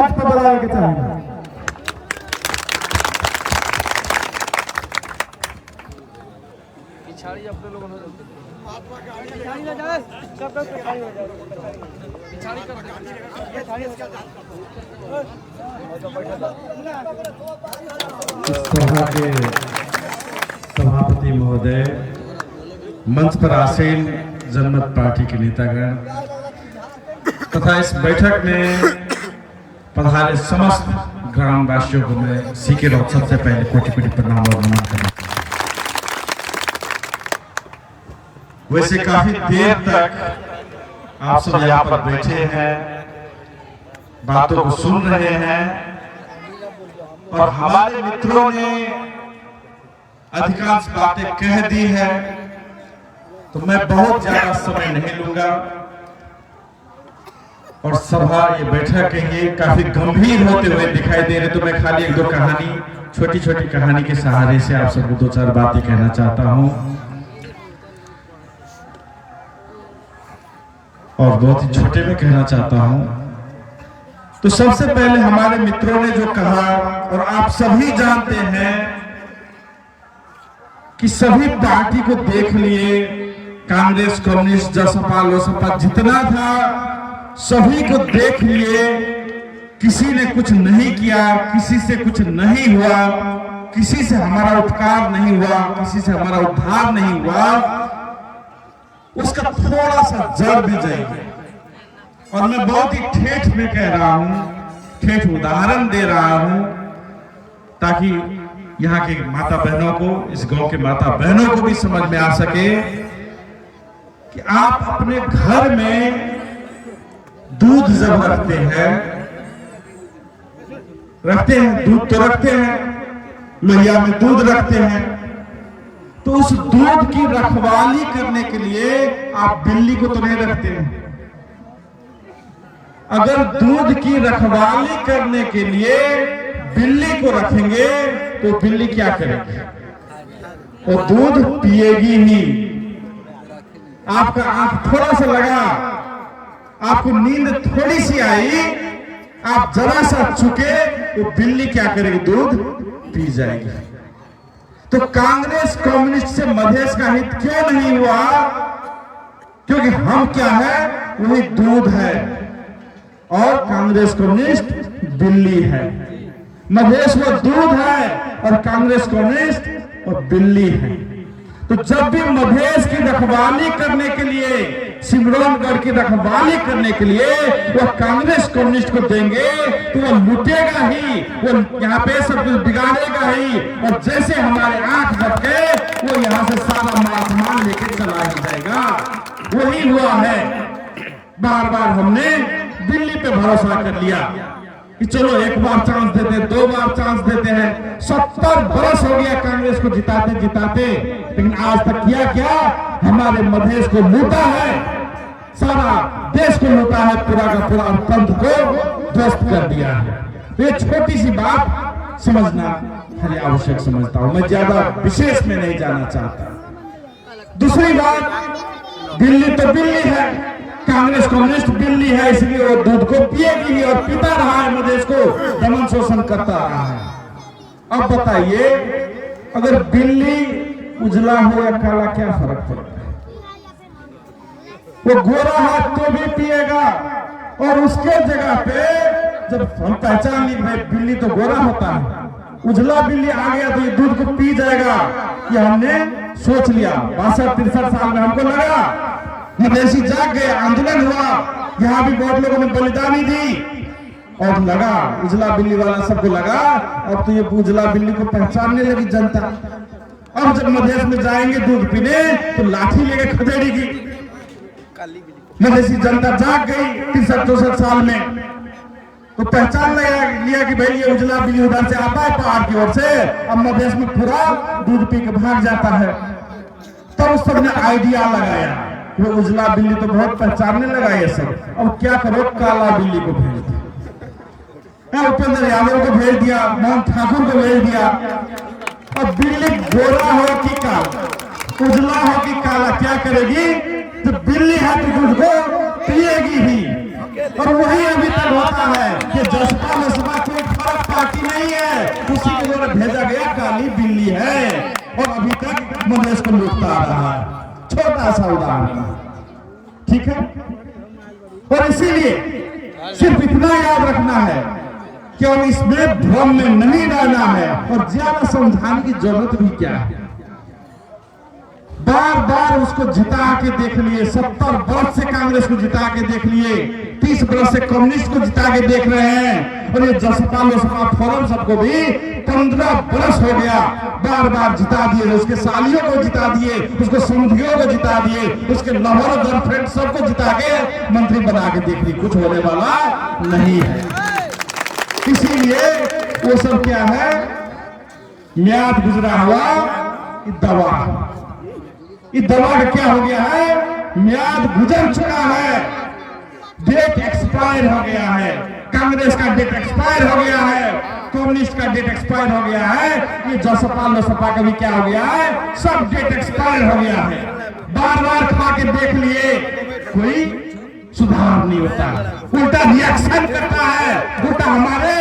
मंच पर बुलाने के चाहेंगे। इस सभा के सभापति महोदय, मंच पर आसीन जनमत पार्टी के नेतागण तथा इस बैठक में पधारे समस्त ग्रामवासियों को मैं सीके रॉक सबसे पहले कोटि कोटि प्रणाम और नमन करना। वैसे काफी देर तक आप सब यहाँ पर बैठे हैं, बातों को सुन रहे हैं और हमारे मित्रों ने अधिकांश बातें कह दी है, तो मैं बहुत ज्यादा समय नहीं लूंगा। और सभा ये बैठक ये काफी गंभीर होते हुए दिखाई दे रहे, तो मैं खाली एक दो कहानी, छोटी छोटी कहानी के सहारे से आप सबको दो चार बातें कहना चाहता हूं और बहुत ही छोटे में कहना चाहता हूं। तो सबसे पहले हमारे मित्रों ने जो कहा, और आप सभी जानते हैं कि सभी पार्टी को देख लिए, कांग्रेस, कम्युनिस्ट, जसपा, लोसपा जितना था सभी को देख लिए, किसी ने कुछ नहीं किया, किसी से कुछ नहीं हुआ, किसी से हमारा उपकार नहीं हुआ, किसी से हमारा उद्धार नहीं हुआ। उसका थोड़ा सा जड़ भी जाएगा और मैं बहुत ही ठेठ में कह रहा हूं, ठेठ उदाहरण दे रहा हूं ताकि यहाँ के माता बहनों को, इस गांव के माता बहनों को भी समझ में आ सके कि आप अपने घर में दूध जब रखते हैं दूध तो रखते हैं, लोहिया में दूध रखते हैं, तो उस दूध की रखवाली करने के लिए आप बिल्ली को तो नहीं रखते हैं। अगर दूध की रखवाली करने के लिए बिल्ली को रखेंगे तो बिल्ली क्या करेगी? वो दूध पिएगी ही। आपका आंख थोड़ा सा लगा, आपको नींद थोड़ी सी आई, आप जरा सा चुके, वो बिल्ली क्या करेगी? दूध पी जाएगी। तो कांग्रेस, कम्युनिस्ट से मधेश का हित क्यों नहीं हुआ? क्योंकि हम क्या है? वही दूध है और कांग्रेस, कम्युनिस्ट बिल्ली है। मधेश वो दूध है और कांग्रेस, कम्युनिस्ट और बिल्ली है। तो जब भी मधेश की रखवाली करने के लिए, सिमरौनगढ़ की रखवाली करने के लिए वो कांग्रेस, कम्युनिस्ट को देंगे तो वो लूटेगा ही, वो यहाँ पे सब कुछ बिगाड़ेगा ही, और जैसे हमारे आंख झपके वो यहाँ से सारा माल लेके चला ही जाएगा। वही हुआ है। बार बार हमने दिल्ली पे भरोसा कर लिया कि चलो एक बार चांस देते हैं, 2 बार चांस देते हैं। 70 बरस हो गया कांग्रेस को जिताते जिताते, लेकिन आज तक किया क्या? हमारे मधेश को लूटा है, सारा देश को लूटा है, पूरा का पूरा पंथ को ध्वस्त कर दिया है। तो ये छोटी सी बात समझना खाली आवश्यक समझता हूं, मैं ज्यादा विशेष में नहीं जाना चाहता। दूसरी बात, दिल्ली तो बिल्ली है, कांग्रेस, कम्युनिस्ट बिल्ली है, इसलिए वो दूध को पिएगी और पीता रहा है, मधेश को दमन शोषण करता रहा है। अब बताइए, अगर बिल्ली उजला हो या काला क्या फर्क पड़ता है? वो गोरा है तो भी पिएगा, और उसके जगह पे जब हम पहचान ली भाई बिल्ली तो गोरा होता है, उजला बिल्ली आ गया तो ये दूध को पी जाएगा, ये हमने सोच लिया। 62-63 साल में हमको लगा, मधेसी जाग गए, आंदोलन हुआ, यहाँ भी बहुत लोगों ने बलिदानी दी, और लगा उजला बिल्ली वाला सबको लगा अब तो ये उजला बिल्ली को पहचानने लगी जनता। अब जब मधेश में जाएंगे दूध पीने तो लाठी लेके खदेड़ेगी। मधेसी जनता जाग गई 63-64 साल में, तो पहचान लिया कि भाई ये उजला बिल्ली उधर से आता है पहाड़ की ओर से, अब मधेश में पूरा दूध पी के भाग जाता है। तब उस सबने आइडिया लगाया, वो उजला बिल्ली तो बहुत पहचानने लगा ये सब, अब क्या करो, काला बिल्ली को भेज दिया, उपेंद्र यादव को भेज दिया, मोहन ठाकुर को भेज दिया। अब बिल्ली गोरा हो कि काला, उजला हो कि काला, क्या करेगी? तो बिल्ली है तो दूध को पिएगी ही, और वही अभी तक होता है कि जसपा बसपा कोई फर्क पार्टी नहीं है, उसी के द्वारा भेजा गया काली बिल्ली है और अभी तक मधेश को लूटता आ रहा है। छोटा सा उदाहरण, ठीक है। और इसीलिए सिर्फ इतना याद रखना है कि और इसमें भ्रम में नहीं रहना है और ज्यादा समझाने की जरूरत भी क्या है। बार बार उसको जिता के देख लिए, 70 वर्ष से कांग्रेस को जिता के देख लिए, 30 वर्ष से कम्युनिस्ट को जिता के देख रहे हैं और ये जसपा लोसपा फोरम सबको भी 15 वर्ष हो गया, बार बार जिता दिए। उसके सालियों को जिता दिए, उसको समधियों को जिता दिए, उसके लवर गर्लफ्रेंड सबको जिता के मंत्री बना के देख ली। कुछ होने वाला नहीं है। इसीलिए वो सब क्या है, म्याद गुजरा हुआ दवा। इस दवा का क्या हो गया है, म्याद गुजर चुका है, डेट एक्सपायर हो गया है। कांग्रेस का डेट एक्सपायर हो गया है, कम्युनिस्ट का डेट एक्सपायर हो गया है, ये जसपा लोसपा का भी क्या हो गया है, सब डेट एक्सपायर हो गया है। बार बार खा के देख लिए, कोई सुधार नहीं होता, उल्टा रिएक्शन करता है, उल्टा हमारे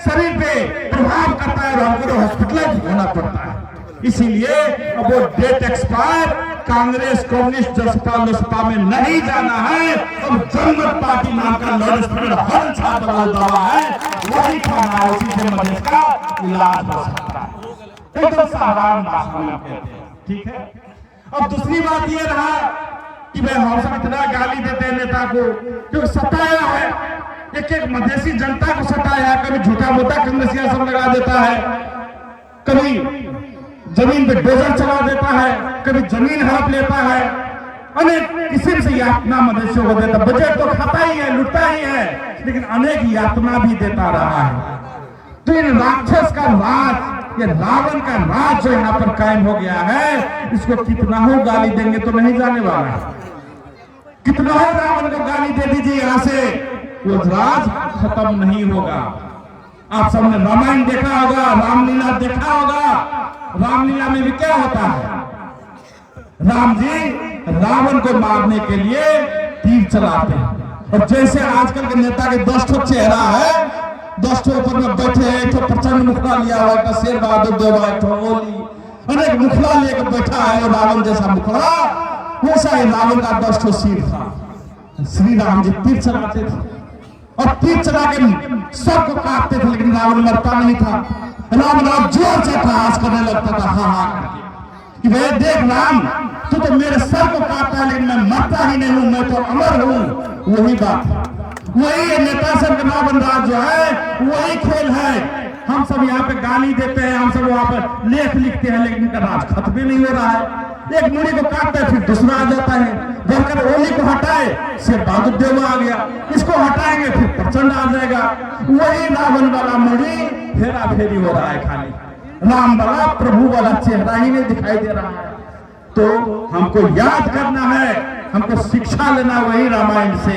शरीर पे प्रभाव करता है और हमको तो हॉस्पिटलाइज होना पड़ता है। इसीलिए अब वो date expire Congress communist Jaspa Lospa में नहीं जाना है। अब जनमत पार्टी नाम का लॉर्ड स्पीकर हर छात्र वाला दवा है, वही खाना है, उसी से मरीज का इलाज हो सकता है। एकदम साधारण बात, ठीक है। अब दूसरी बात ये रहा कि भाई हम सब इतना गाली देते हैं नेता को, क्योंकि सताया है, एक एक मधेसी जनता को सताया है। कभी झूठा मोटा कांग्रेसिया सब लगा देता है, कभी जमीन पे डोजर चला देता है, कभी जमीन हड़प लेता है, अनेक किस्म से यातना मधेसियों को देता। बजट तो खाता ही है, लुटता ही है, लेकिन अनेक यातना भी देता रहा है। तो इन राक्षस का राज, ये रावण का राज जो यहाँ पर कायम हो गया है, इसको कितना हो गाली देंगे तो नहीं जाने वाला। कितना हो रावण को गाली दे दीजिए यहाँ से, वो राज खत्म नहीं होगा। आप सबने रामायण देखा होगा, रामलीला देखा होगा। रामलीला में भी क्या होता है, राम जी रावण को मारने के लिए तीर चलाते हैं। और जैसे आजकल के नेता के 10 ठो चेहरा है, 10 ठो ऊपर में बैठे हैं, एक प्रचंड मुखड़ा लिया हुआ, एक शेर बहादुर देवा, एक ओली, अनेक मुखड़ा लेकर बैठा है रावण जैसा मुखड़ा, वैसा ही रावण का 10 ठो सिर था। श्री राम जी तीर चलाते थे और तीर चला के सबको काटते थे, लेकिन रावण मरता नहीं था। राम जोर से प्रयास करने लगता था, हाँ हाँ कि भाई देख राम, तू तो मेरे सर को काटता है, लेकिन मैं मरता ही नहीं हूं, मैं तो अमर हूं। वही बात, वही नेता सब का रावण राज जो है, वही खेल है। हम सब यहाँ पे गाली देते हैं, हम सब वहां पर लेख लिखते हैं, लेकिन इनका राज खत्म ही नहीं हो रहा है। एक मुड़ी को काटता है, फिर दूसरा आ जाता है। बनकर ओली को हटाए, शेर बहादुर देवा आ गया, इसको हटाएंगे फिर प्रचंड आ जाएगा। वही रावण वाला मुड़ी फेरा फेरी हो रहा है, खाली राम वाला प्रभु वाला चेहरा ही नहीं दिखाई दे रहा है। तो हमको याद करना है, हमको शिक्षा लेना वही रामायण से,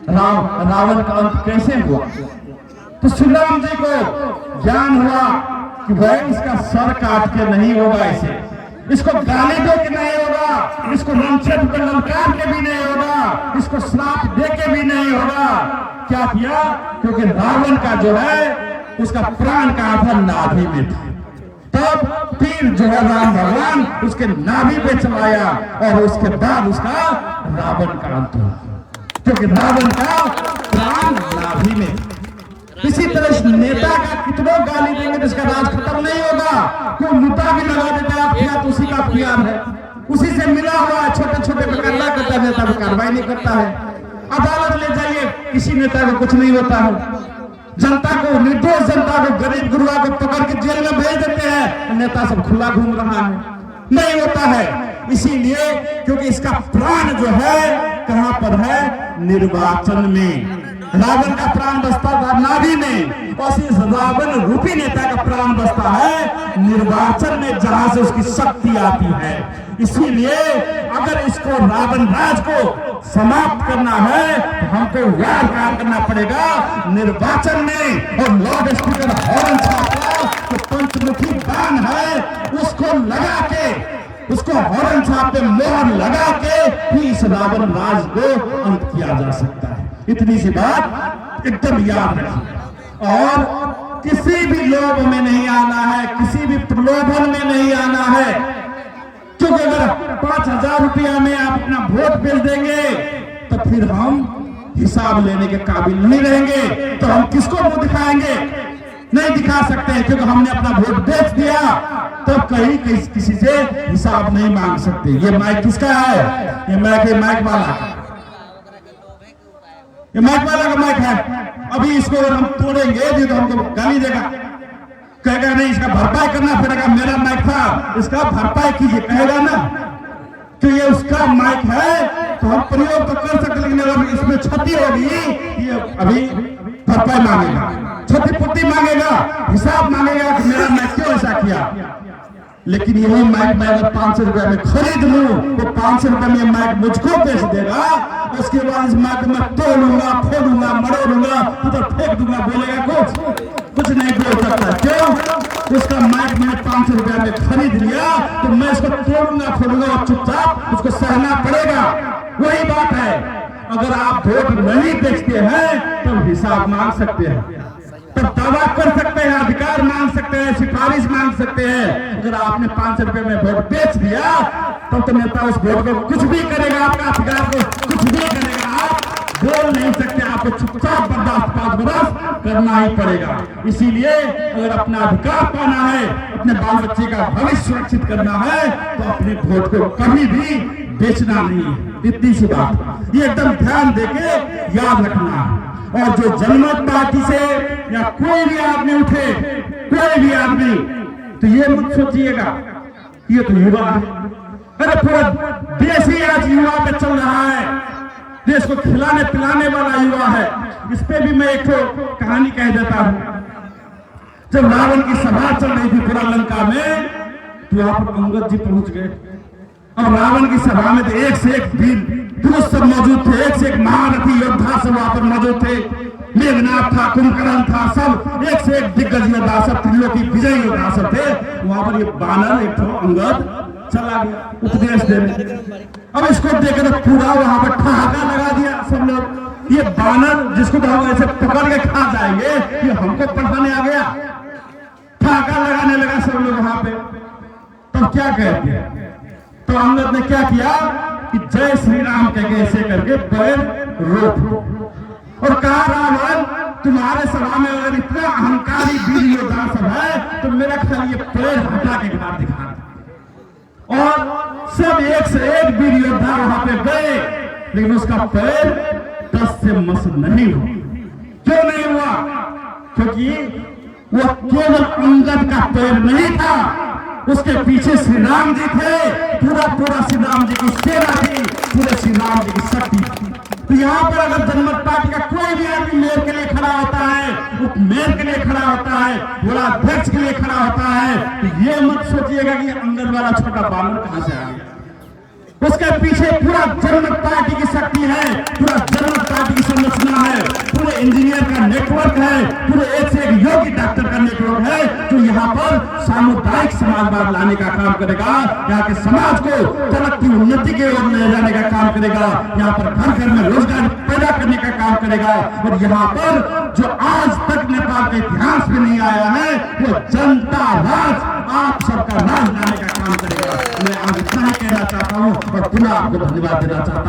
रावण का अंत कैसे हुआ। तो श्री राम जी को ज्ञान हुआ कि भाई इसका सर काट के नहीं होगा, इसे इसको गाली दे के नहीं होगा, इसको रंचन पे ललकार के भी नहीं होगा, इसको श्राप दे के भी नहीं होगा। क्या किया, क्योंकि रावण का जो है उसका प्राण का आधा नाभि में था, तब तीर जो है राम भगवान उसके नाभि पे चलाया और उसके बाद उसका रावण का अंत हुआ, क्योंकि रावण का प्राण नाभि में। इसी तरह इस नेता का कितना गाली देंगे तो इसका राज खत्म नहीं होगा। कोई मुद्दा भी लगा देता है, फिर उसी का प्यार है, उसी से मिला हुआ है, छोटे छोटे मुकदमा करता है, नेता पर कार्रवाई नहीं करता है। अदालत ले जाइए, किसी नेता को कुछ नहीं होता है। जनता को, निर्दोष जनता को, गरीब गुरुआ को पकड़ के जेल में भेज देते हैं, नेता सब खुला घूम रहा है, नहीं होता है। इसीलिए क्योंकि इसका प्राण जो है कहां पर है, निर्वाचन में। रावण का प्राण बसता था नाभि में, और इस रावण रूपी नेता का प्राण बसता है निर्वाचन में, जहां से उसकी शक्ति आती है। इसीलिए अगर इसको रावण राज को समाप्त करना है तो हमको वह काम करना पड़ेगा निर्वाचन में। और लॉर्ड स्पीकर हॉर्न छापा तो पंचमुखी बाण है, उसको लगा के, उसको हॉर्न छाप पे मोहर लगा के ही इस रावण राज को अंत किया जा सकता है। इतनी सी बात एकदम याद रखिए। और किसी भी लोभ में नहीं आना है, किसी भी प्रलोभन में नहीं आना है, क्योंकि अगर 5,000 रुपया में आप अपना वोट बेच देंगे तो फिर हम हिसाब लेने के काबिल नहीं रहेंगे। तो हम किसको मुंह दिखाएंगे? नहीं दिखा सकते हैं, क्योंकि हमने अपना वोट बेच दिया। तो कहीं किसी से हिसाब नहीं मांग सकते। ये माइक किसका है? ये माइक वाला, ये माइक वाला का माइक है। अभी इसको अगर हम तोड़ेंगे तो हमको गाली देगा, कहेगा नहीं इसका भरपाई करना पड़ेगा, मेरा माइक था, इसका भरपाई कीजिए, कहेगा ना। तो ये उसका माइक है, तो हम प्रयोग तो कर सकते, लेकिन अगर इसमें क्षति होगी, ये अभी भरपाई मांगेगा, क्षतिपूर्ति मांगेगा, हिसाब मांगेगा कि मेरा माइक क्यों ऐसा किया। लेकिन यही माइक मैं अगर 500 रुपए में खरीद लूं तो 500 रुपए में माइक मुझको बेच देगा। उसके बाद इस माइक में तोड़ूंगा, फोड़ूंगा, मरोड़ूंगा, उधर फेंक दूंगा, बोलेगा कुछ नहीं बोल सकता। क्यों? उसका माइक मैंने 500 रुपया में खरीद लिया, तो मैं इसको तोड़ूंगा, फोड़ूंगा और चुपचाप उसको सहना पड़ेगा। वही बात है, अगर आप वोट नहीं बेचते हैं तो हिसाब मांग सकते हैं, तो दावा कर सकते हैं, अधिकार मांग सकते हैं, सिफारिश मांग सकते हैं। अगर आपने 500 रुपए में वोट बेच दिया तो नेता उस वोट को कुछ भी करेगा, आपका अधिकार को कुछ भी करेगा, आप बोल नहीं सकते, आपको चुपचाप बर्दाश्त 5 बरस करना ही पड़ेगा। इसीलिए अगर अपना अधिकार पाना है, अपने बाल बच्चे का भविष्य सुरक्षित करना है, तो अपने वोट को कभी भी बेचना नहीं है। इतनी सी बात ये एकदम ध्यान देके याद रखना है। और जो जनमत पार्टी से या कोई भी आदमी उठे, कोई भी आदमी, तो ये मत सोचिएगा ये तो युवा है, अरे पूरा देश ही आज युवा पे चल रहा है, देश को खिलाने पिलाने वाला युवा है। इस पे भी मैं एक कहानी कह देता हूं। जब रावण की सभा चल रही थी पूरा लंका में, तो वहां पर अंगद जी पहुंच गए, और रावण की सभा में तो एक से एक वीर पुरुष सब मौजूद थे, एक से एक महारथी योद्धा सब वहां पर मौजूद थे। मेघनाथ था, कुंभकर्ण था, सब एक से एक दिग्गज योद्धा सब, त्रिलोकी विजय योद्धा सब थे। वहां पर ये बानर एक अंगद चला गया उपदेश देने। अब इसको देखकर पूरा वहां पर ठहाका लगा दिया सब लोग। ये बानर जिसको तो हम ऐसे पकड़ के खा जाएंगे, ये हमको पढ़ाने आ गया, ठहाका लगाने लगा सब लोग वहां पे। तब क्या कहते हैं? तो अंगद ने क्या किया कि जय श्री राम कह ऐसे करके पैर रोक और कहा, रावण तुम्हारे सभा में अगर इतना अहंकारी वीर योद्धा सब है तो मेरा ख्याल ये पैर हटा के घाट दिखा। और सब एक से एक वीर योद्धा वहां पे गए, लेकिन उसका पैर 10 से मस नहीं हुआ। क्यों नहीं हुआ? क्योंकि वो केवल अंगद का पैर नहीं था, उसके पीछे श्री राम जी थे, पूरा श्री राम जी की सेना थी, पूरे श्री राम जी की शक्ति थी। तो यहाँ पर अगर जनमत पार्टी का कोई भी आदमी मेयर के लिए खड़ा होता है, उप मेयर के लिए खड़ा होता है, जिला अध्यक्ष के लिए खड़ा होता है, तो ये मत सोचिएगा कि अंगद वाला छोटा बानर कहां से आ गया। उसके पीछे पूरा जनमत पार्टी की शक्ति है, पूरा जनमत पार्टी की संरचना है, पूरे इंजीनियर का नेटवर्क है, पूरे एक से एक योग्य डॉक्टर का नेटवर्क है, जो यहाँ पर सामुदायिक समाजवाद लाने का काम करेगा, यहाँ के समाज को तरक्की उन्नति की ओर ले जाने का काम करेगा, यहाँ पर घर घर में रोजगार पैदा करने का काम करेगा। और यहाँ पर जो आज तक नेपाल के इतिहास में नहीं आया है, वो जनता राज, आप सबका राज लाने का काम करेगा। मैं आज इतना ही कहना चाहता हूँ और पुनः आपको धन्यवाद देना चाहता हूँ।